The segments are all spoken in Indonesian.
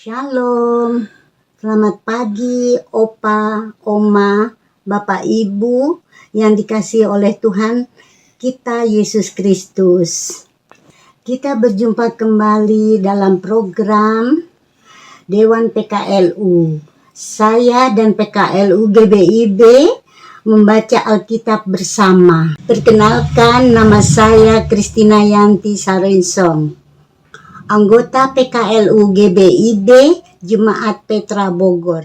Shalom, selamat pagi Opa, Oma, Bapak Ibu yang dikasihi oleh Tuhan kita Yesus Kristus. Kita berjumpa kembali dalam program Dewan PKLU. Saya dan PKLU GBIB membaca Alkitab bersama. Perkenalkan, nama saya Christina Yanti Sarensong, anggota PKLU GBIB Jemaat Petra Bogor.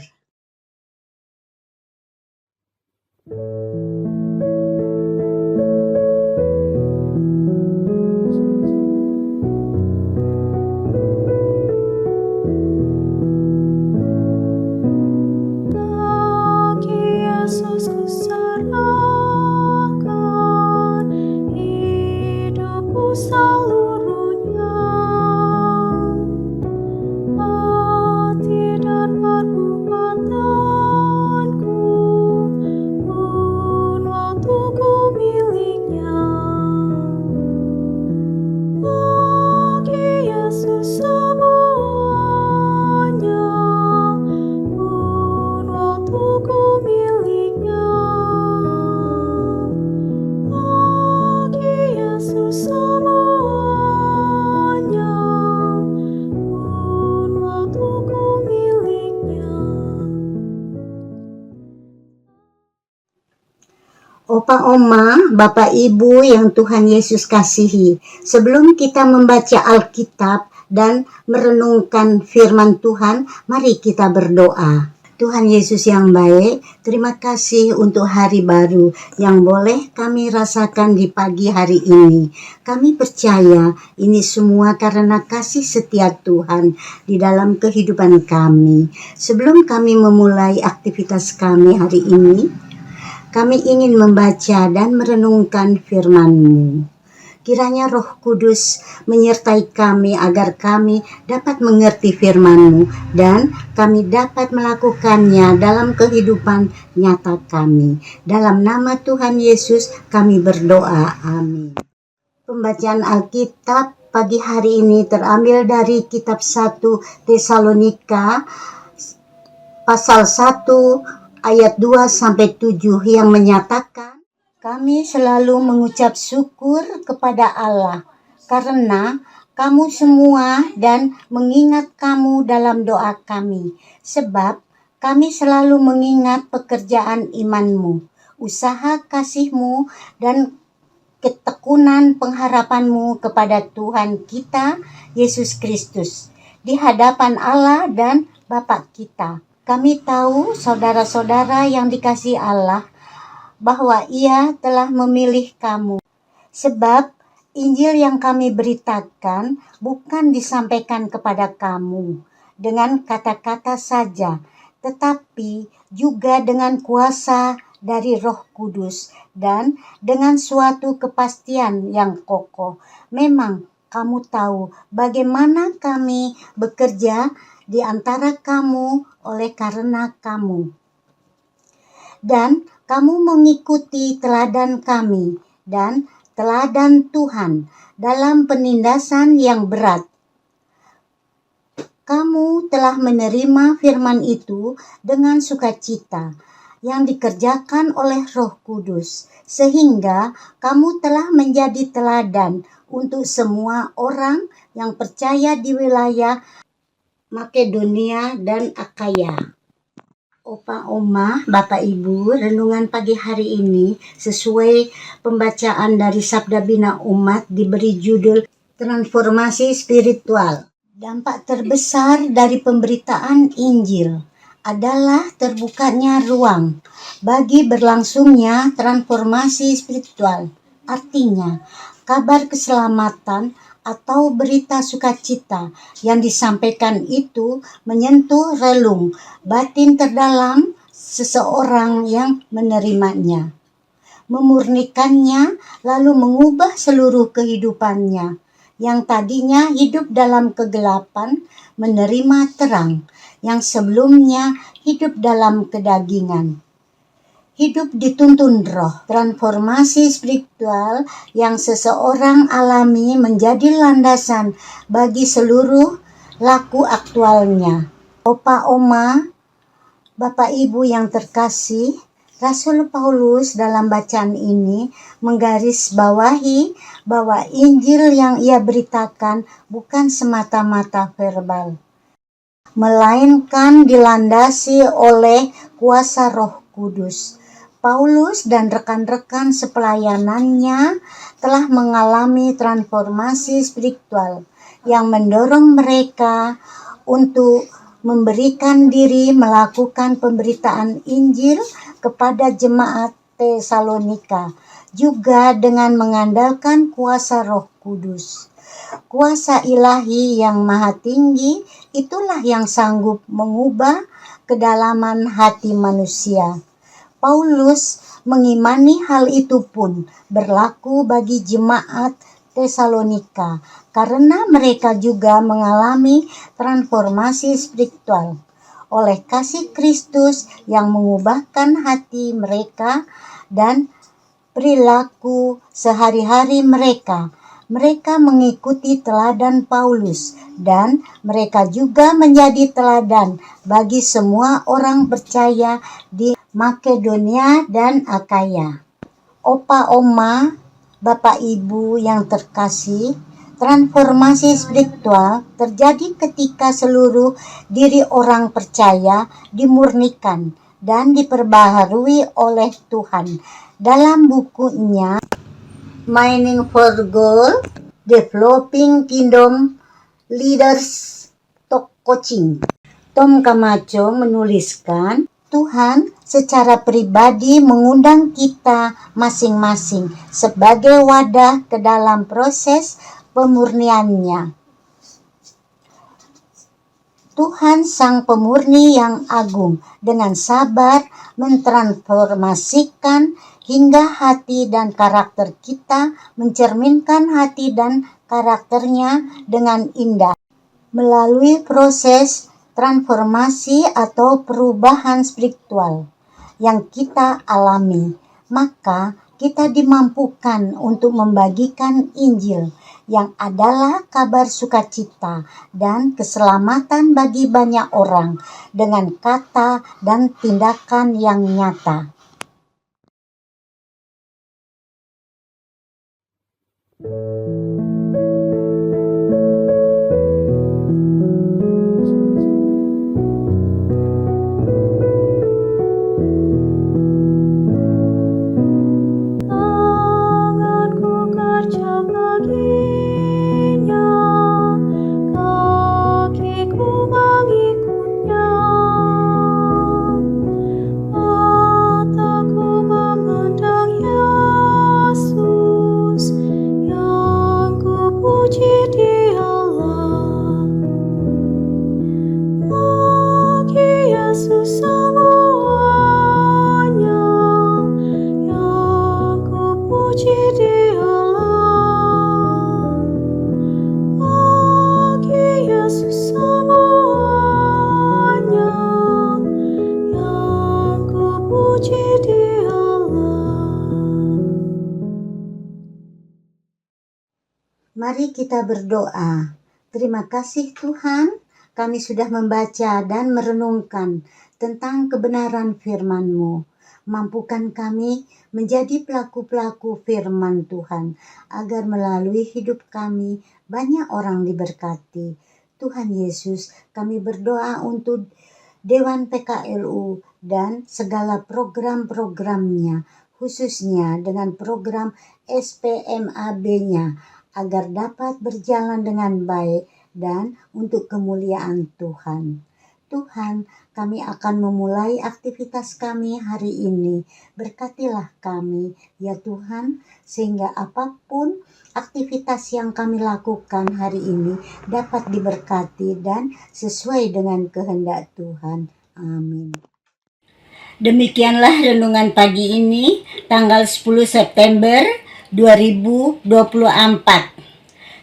Opa, Oma, Bapak Ibu yang Tuhan Yesus kasihi, sebelum kita membaca Alkitab dan merenungkan firman Tuhan, mari kita berdoa. Tuhan Yesus yang baik, terima kasih untuk hari baru yang boleh kami rasakan di pagi hari ini. Kami percaya ini semua karena kasih setia Tuhan di dalam kehidupan kami. Sebelum kami memulai aktivitas kami hari ini, kami ingin membaca dan merenungkan firman-Mu. Kiranya Roh Kudus menyertai kami agar kami dapat mengerti firman-Mu dan kami dapat melakukannya dalam kehidupan nyata kami. Dalam nama Tuhan Yesus kami berdoa. Amin. Pembacaan Alkitab pagi hari ini terambil dari kitab 1 Tesalonika pasal 1 ayat 2-7 yang menyatakan, kami selalu mengucap syukur kepada Allah karena kamu semua dan mengingat kamu dalam doa kami, sebab kami selalu mengingat pekerjaan imanmu, usaha kasihmu dan ketekunan pengharapanmu kepada Tuhan kita Yesus Kristus di hadapan Allah dan Bapa kita. Kami tahu, saudara-saudara yang dikasihi Allah, bahwa Ia telah memilih kamu. Sebab Injil yang kami beritakan bukan disampaikan kepada kamu dengan kata-kata saja, tetapi juga dengan kuasa dari Roh Kudus dan dengan suatu kepastian yang kokoh. Memang kamu tahu bagaimana kami bekerja di antara kamu oleh karena kamu. Dan kamu mengikuti teladan kami dan teladan Tuhan dalam penindasan yang berat. Kamu telah menerima firman itu dengan sukacita yang dikerjakan oleh Roh Kudus, sehingga kamu telah menjadi teladan untuk semua orang yang percaya di wilayah Makedonia dan Akaya. Opa, Oma, Bapak Ibu, renungan pagi hari ini sesuai pembacaan dari Sabda Bina Umat diberi judul Transformasi Spiritual. Dampak terbesar dari pemberitaan Injil adalah terbukanya ruang bagi berlangsungnya transformasi spiritual. Artinya, kabar keselamatan atau berita sukacita yang disampaikan itu menyentuh relung batin terdalam seseorang yang menerimanya, memurnikannya, lalu mengubah seluruh kehidupannya yang tadinya hidup dalam kegelapan menerima terang, yang sebelumnya hidup dalam kedagingan. Hidup dituntun roh. Transformasi spiritual yang seseorang alami menjadi landasan bagi seluruh laku aktualnya. Opa, Oma, Bapak Ibu yang terkasih, Rasul Paulus dalam bacaan ini menggarisbawahi bahwa Injil yang ia beritakan bukan semata-mata verbal, melainkan dilandasi oleh kuasa Roh Kudus. Paulus dan rekan-rekan sepelayanannya telah mengalami transformasi spiritual yang mendorong mereka untuk memberikan diri melakukan pemberitaan Injil kepada jemaat Tesalonika, juga dengan mengandalkan kuasa Roh Kudus. Kuasa ilahi yang maha tinggi itulah yang sanggup mengubah kedalaman hati manusia. Paulus mengimani hal itu pun berlaku bagi jemaat Tesalonika, karena mereka juga mengalami transformasi spiritual oleh kasih Kristus yang mengubahkan hati mereka dan perilaku sehari-hari mereka. Mereka mengikuti teladan Paulus dan mereka juga menjadi teladan bagi semua orang percaya di Makedonia dan Akaya. Opa, Oma, Bapak Ibu yang terkasih, transformasi spiritual terjadi ketika seluruh diri orang percaya dimurnikan dan diperbaharui oleh Tuhan. Dalam bukunya Mining for Gold, Developing Kingdom Leaders Talk Coaching, Tom Camacho menuliskan, Tuhan secara pribadi mengundang kita masing-masing sebagai wadah ke dalam proses pemurniannya. Tuhan Sang Pemurni yang agung dengan sabar mentransformasikan hingga hati dan karakter kita mencerminkan hati dan karakternya dengan indah. Melalui proses transformasi atau perubahan spiritual yang kita alami, maka kita dimampukan untuk membagikan Injil yang adalah kabar sukacita dan keselamatan bagi banyak orang dengan kata dan tindakan yang nyata. Mari kita berdoa. Terima kasih Tuhan, kami sudah membaca dan merenungkan tentang kebenaran firman-Mu. Mampukan kami menjadi pelaku-pelaku firman Tuhan, agar melalui hidup kami banyak orang diberkati. Tuhan Yesus, kami berdoa untuk Dewan PKLU dan segala program-programnya, khususnya dengan program SPMAB-nya, agar dapat berjalan dengan baik dan untuk kemuliaan Tuhan. Tuhan, kami akan memulai aktivitas kami hari ini. Berkatilah kami, ya Tuhan, sehingga apapun aktivitas yang kami lakukan hari ini dapat diberkati dan sesuai dengan kehendak Tuhan. Amin. Demikianlah renungan pagi ini, tanggal 10 September 2024.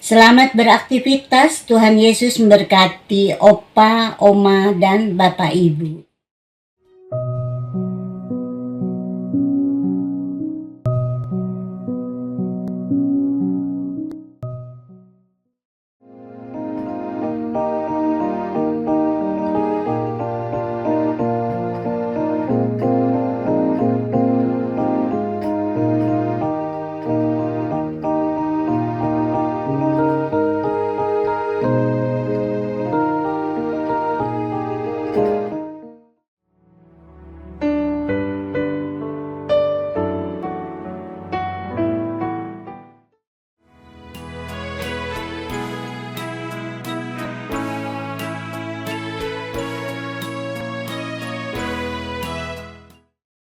Selamat beraktivitas, Tuhan Yesus memberkati Opa, Oma, dan Bapak Ibu.